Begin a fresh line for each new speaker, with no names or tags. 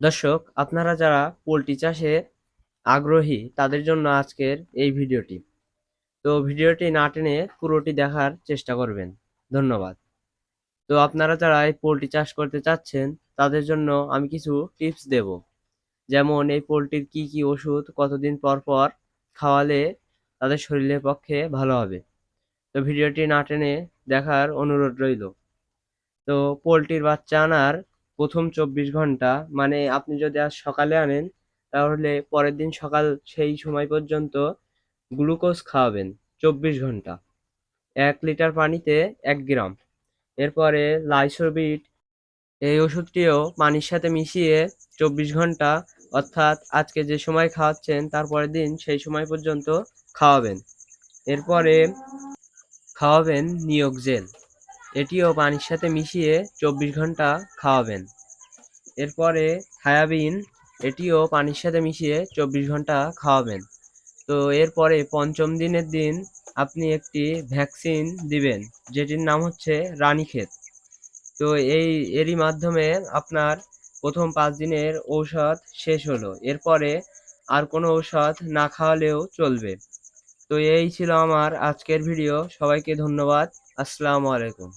দর্শক, আপনারা যারা পোল্ট্রি চাষে আগ্রহী তাদের জন্য আজকের এই ভিডিওটি। তো ভিডিওটি না টেনে পুরোটি দেখার চেষ্টা করবেন। ধন্যবাদ। তো আপনারা যারা এই পোল্ট্রি চাষ করতে চাচ্ছেন তাদের জন্য আমি কিছু টিপস দেব। যেমন এই পোল্ট্রির কি কি ওষুধ কতদিন পর পর খাওয়ালে তাদের শরীরের পক্ষে ভালো হবে। তো ভিডিওটি না টেনে দেখার অনুরোধ রইল। তো পোল্ট্রির বাচ্চা আনার প্রথম ২৪ ঘন্টা, মানে আপনি যদি আজ সকালে আনেন তাহলে পরের দিন সকাল সেই সময় পর্যন্ত গ্লুকোজ খাওয়াবেন ২৪ ঘন্টা, ১ লিটার পানিতে ১ গ্রাম। এরপরে লাইসোবিট, এই ওষুধটিও পানির সাথে মিশিয়ে ২৪ ঘন্টা, অর্থাৎ আজকে যে সময় খাওয়াচ্ছেন তার পরের দিন সেই সময় পর্যন্ত খাওয়াবেন। এরপরে খাওয়াবেন নিয়োগ জেল, এটিও পানির সাথে মিশিয়ে ২৪ ঘন্টা খাওয়াবেন। এরপরে থায়াবিন, এটিও পানির সাথে মিশিয়ে ২৪ ঘন্টা খাওয়াবেন। তো এরপরে পঞ্চম দিনের দিন আপনি একটি ভ্যাকসিন দিবেন, যেটির নাম হচ্ছে রানীক্ষেত। তো এরই মাধ্যমে আপনার প্রথম ৫ দিনের ঔষধ শেষ হলো। এরপরে আর কোনো ঔষধ না খাওয়ালেও চলবে। তো এই ছিল আমার আজকের ভিডিও। সবাইকে ধন্যবাদ। আসসালামু আলাইকুম।